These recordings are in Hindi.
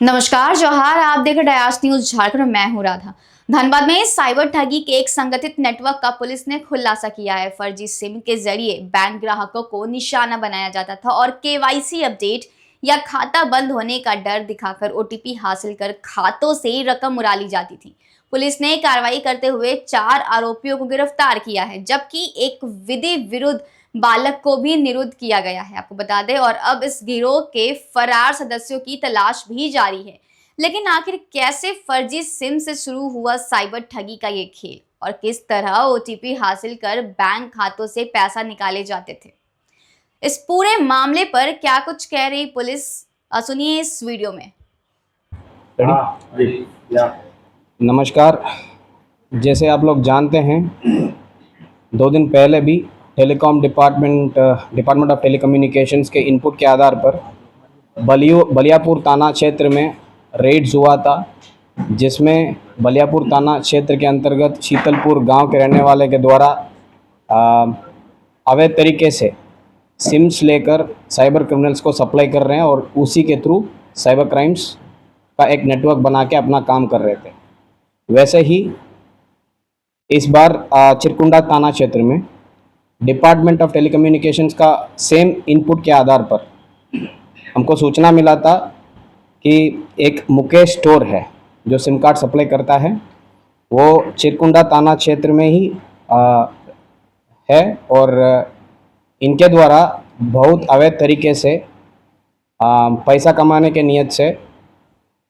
नमस्कार जोहार, आप देख रहे डयास न्यूज झारखंड। मैं हूं राधा। धनबाद में साइबर ठगी के एक संगठित नेटवर्क का पुलिस ने खुलासा किया है। फर्जी सिम के जरिए बैंक ग्राहकों को निशाना बनाया जाता था और केवाईसी अपडेट या खाता बंद होने का डर दिखाकर ओटीपी हासिल कर खातों से रकम उड़ा ली जाती थी। पुलिस ने कार्रवाई करते हुए 4 आरोपियों को गिरफ्तार किया है, जबकि एक विधि विरुद्ध बालक को भी निरुद्ध किया गया है, आपको बता दें। और अब इस गिरोह के फरार सदस्यों की तलाश भी जारी है। लेकिन आखिर कैसे फर्जी सिम से शुरू हुआ साइबर ठगी का ये खेल और किस तरह ओटीपी हासिल कर बैंक खातों से पैसा निकाले जाते थे, इस पूरे मामले पर क्या कुछ कह रही पुलिस, सुनिए इस वीडियो में। नमस्कार। जैसे आप लोग जानते हैं, 2 दिन पहले भी डिपार्टमेंट ऑफ टेलीकम्युनिकेशंस के इनपुट के आधार पर बलियापुर थाना क्षेत्र में रेड्स हुआ था, जिसमें बलियापुर थाना क्षेत्र के अंतर्गत शीतलपुर गांव के रहने वाले के द्वारा अवैध तरीके से सिम्स लेकर साइबर क्रिमिनल्स को सप्लाई कर रहे हैं और उसी के थ्रू साइबर क्राइम्स का एक नेटवर्क बना के अपना काम कर रहे थे। वैसे ही इस बार चिरकुंडा थाना क्षेत्र में डिपार्टमेंट ऑफ टेलीकम्युनिकेशंस का सेम इनपुट के आधार पर हमको सूचना मिला था कि एक मुकेश स्टोर है जो सिम कार्ड सप्लाई करता है, वो चिरकुंडा थाना क्षेत्र में ही है और इनके द्वारा बहुत अवैध तरीके से पैसा कमाने के नियत से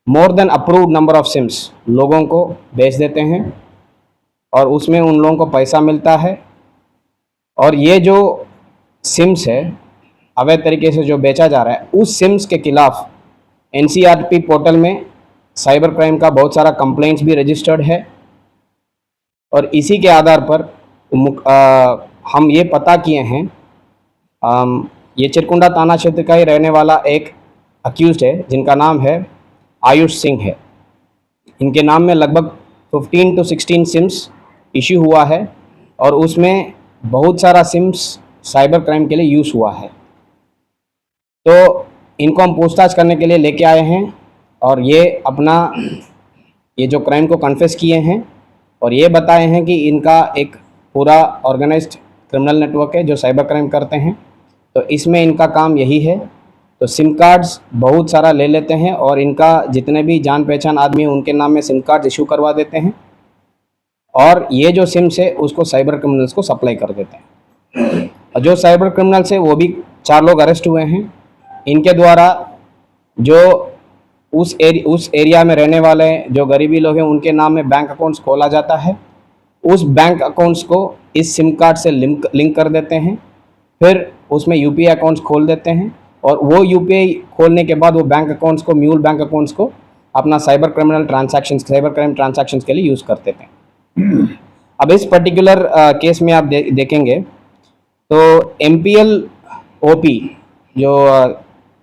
more than approved number of sims लोगों को बेच देते हैं और उसमें उन लोगों को पैसा मिलता है। और ये जो सिम्स है अवैध तरीके से जो बेचा जा रहा है, उस सिम्स के खिलाफ एनसीआरपी पोर्टल में साइबर क्राइम का बहुत सारा कंप्लेंट्स भी रजिस्टर्ड है। और इसी के आधार पर हम ये पता किए हैं, ये चिरकुंडा थाना क्षेत्र का ही रहने वाला एक अक्यूज्ड है जिनका नाम है आयुष सिंह है। इनके नाम में लगभग 15 to 16 सिम्स इश्यू हुआ है और उसमें बहुत सारा सिम्स साइबर क्राइम के लिए यूज़ हुआ है। तो इनको हम पूछताछ करने के लिए लेके आए हैं और ये जो क्राइम को कन्फेस किए हैं और ये बताए हैं कि इनका एक पूरा ऑर्गेनाइज्ड क्रिमिनल नेटवर्क है जो साइबर क्राइम करते हैं। तो इसमें इनका काम यही है। तो सिम कार्ड्स बहुत सारा ले लेते हैं और इनका जितने भी जान पहचान आदमी हैं उनके नाम में सिम कार्ड इशू करवा देते हैं और ये जो सिम्स है उसको साइबर क्रिमिनल्स को सप्लाई कर देते हैं। और जो साइबर क्रिमिनल्स है वो भी 4 लोग अरेस्ट हुए हैं। इनके द्वारा जो उस एरिया में रहने वाले जो गरीबी लोग हैं उनके नाम में बैंक अकाउंट्स खोला जाता है। उस बैंक अकाउंट्स को इस सिम कार्ड से लिंक कर देते हैं, फिर उसमें यूपीआई अकाउंट्स खोल देते हैं और वो यूपीआई खोलने के बाद वो बैंक अकाउंट्स को, म्यूल बैंक अकाउंट्स को अपना साइबर क्राइम ट्रांजैक्शंस के लिए यूज़ करते थे। अब इस पर्टिकुलर केस में आप देखेंगे तो MPL OP जो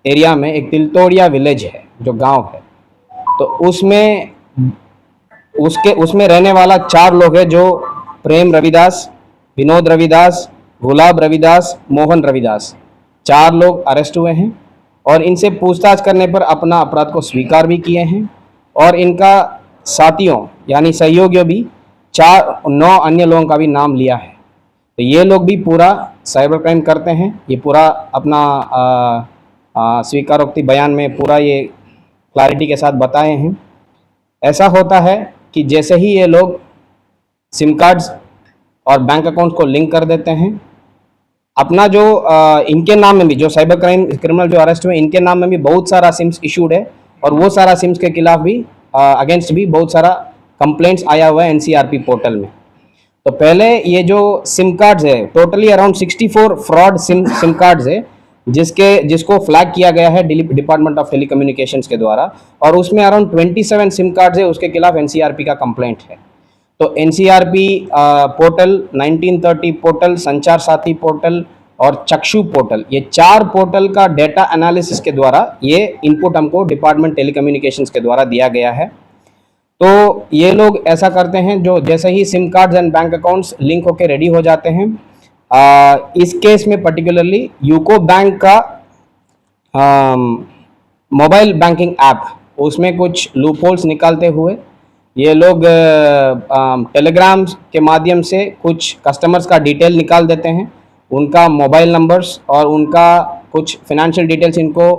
एरिया में एक तिलतोड़िया विलेज है जो गांव है, तो उसमें रहने वाला 4 लोग हैं जो प्रेम रविदास, विनोद रविदास, गुलाब रविदास, मोहन रविदास, 4 लोग अरेस्ट हुए हैं और इनसे पूछताछ करने पर अपना अपराध को स्वीकार भी किए हैं और इनका साथियों यानी सहयोगियों भी 9 अन्य लोगों का भी नाम लिया है। तो ये लोग भी पूरा साइबर क्राइम करते हैं। ये पूरा अपना स्वीकारोक्ति बयान में पूरा ये क्लैरिटी के साथ बताए हैं। ऐसा होता है कि जैसे ही ये लोग सिम कार्ड्स और बैंक अकाउंट्स को लिंक कर देते हैं, अपना जो इनके नाम में भी जो साइबर क्रिमिनल जो अरेस्ट हुए इनके नाम में भी बहुत सारा सिम्स इशूड है और वो सारा सिम्स के खिलाफ भी अगेंस्ट भी बहुत सारा कंप्लेंट्स आया हुआ है एनसीआरपी पोर्टल में। तो पहले ये जो सिम कार्ड्स है totally around 64 fraud SIM cards है जिसको फ्लैग किया गया है डिपार्टमेंट ऑफ टेलीकम्युनिकेशंस के द्वारा और उसमें अराउंड 27 सिम कार्ड्स है उसके खिलाफ एनसीआरपी का कंप्लेंट है। तो एनसीआरपी पोर्टल, 1930 पोर्टल, संचार साथी पोर्टल और चक्षु पोर्टल, ये 4 पोर्टल का डेटा एनालिसिस के द्वारा ये इनपुट हमको डिपार्टमेंट टेलीकम्युनिकेशंस के द्वारा दिया गया है। तो ये लोग ऐसा करते हैं, जो जैसे ही SIM cards and bank accounts link होकर रेडी हो जाते हैं, इस केस में पर्टिकुलरली यूको बैंक का मोबाइल बैंकिंग ऐप उसमें कुछ लूप होल्स निकालते हुए ये लोग टेलीग्राम के माध्यम से कुछ कस्टमर्स का डिटेल निकाल देते हैं, उनका मोबाइल नंबर्स और उनका कुछ फिनेंशियल डिटेल्स इनको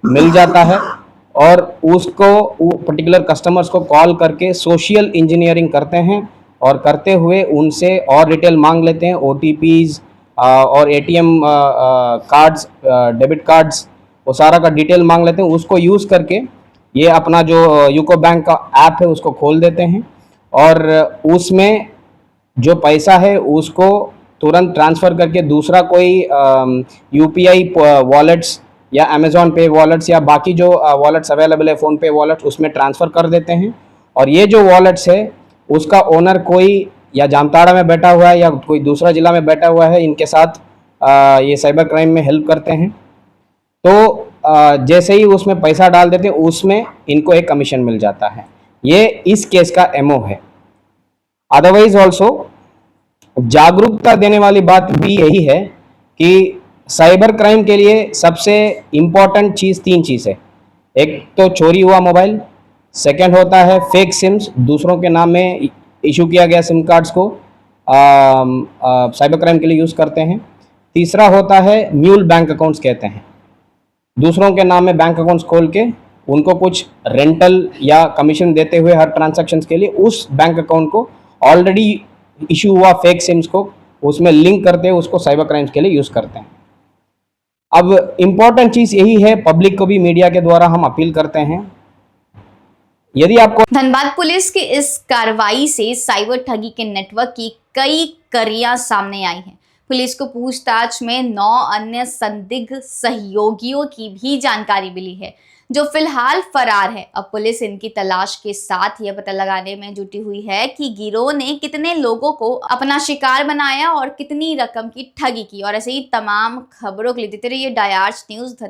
मिल जाता है और उसको पर्टिकुलर कस्टमर्स को कॉल करके सोशल इंजीनियरिंग करते हैं और करते हुए उनसे और डिटेल मांग लेते हैं, OTPs और ATM कार्ड्स, डेबिट कार्ड्स, वो सारा का डिटेल मांग लेते हैं। उसको यूज़ करके ये अपना जो यूको बैंक का ऐप है उसको खोल देते हैं और उसमें जो पैसा है उसको तुरंत ट्रांसफ़र करके दूसरा कोई UPI वॉलेट्स या अमेज़ॉन पे वॉलेट्स या बाकी जो वॉलेट्स अवेलेबल है, फ़ोन पे वॉलेट्स, उसमें ट्रांसफ़र कर देते हैं। और ये जो वॉलेट्स है उसका ओनर कोई या जामताड़ा में बैठा हुआ है या कोई दूसरा ज़िला में बैठा हुआ है, इनके साथ ये साइबर क्राइम में हेल्प करते हैं। तो जैसे ही उसमें पैसा डाल देते हैं उसमें इनको एक कमीशन मिल जाता है। ये इस केस का MO है। अदरवाइज ऑल्सो जागरूकता देने वाली बात भी यही है कि साइबर क्राइम के लिए सबसे इम्पॉर्टेंट चीज़ 3 चीज़ है। एक तो चोरी हुआ मोबाइल, सेकंड होता है फेक सिम्स, दूसरों के नाम में इशू किया गया सिम कार्ड्स को साइबर क्राइम के लिए यूज़ करते हैं। तीसरा होता है म्यूल बैंक अकाउंट्स कहते हैं, दूसरों के नाम में बैंक अकाउंट्स खोल के उनको कुछ रेंटल या कमीशन देते हुए हर ट्रांजैक्शंस के लिए उस बैंक अकाउंट को ऑलरेडी इशू हुआ फेक सिम्स को उसमें लिंक करते हुए उसको साइबर क्राइम्स के लिए यूज़ करते हैं। अब इम्पॉर्टेंट चीज़ यही है, पब्लिक को भी मीडिया के द्वारा हम अपील करते हैं, यदि आपको धनबाद पुलिस की इस कार्रवाई से साइबर ठगी के नेटवर्क की कई कड़ियां सामने आई हैं। पुलिस को पूछताछ में 9 अन्य संदिग्ध सहयोगियों की भी जानकारी मिली है, जो फिलहाल फरार है। अब पुलिस इनकी तलाश के साथ यह पता लगाने में जुटी हुई है कि गिरोह ने कितने लोगों को अपना शिकार बनाया और कितनी रकम की ठगी की। और ऐसे ही तमाम खबरों के लिए देते रहिए डायार्स न्यूज़। धन्यवाद।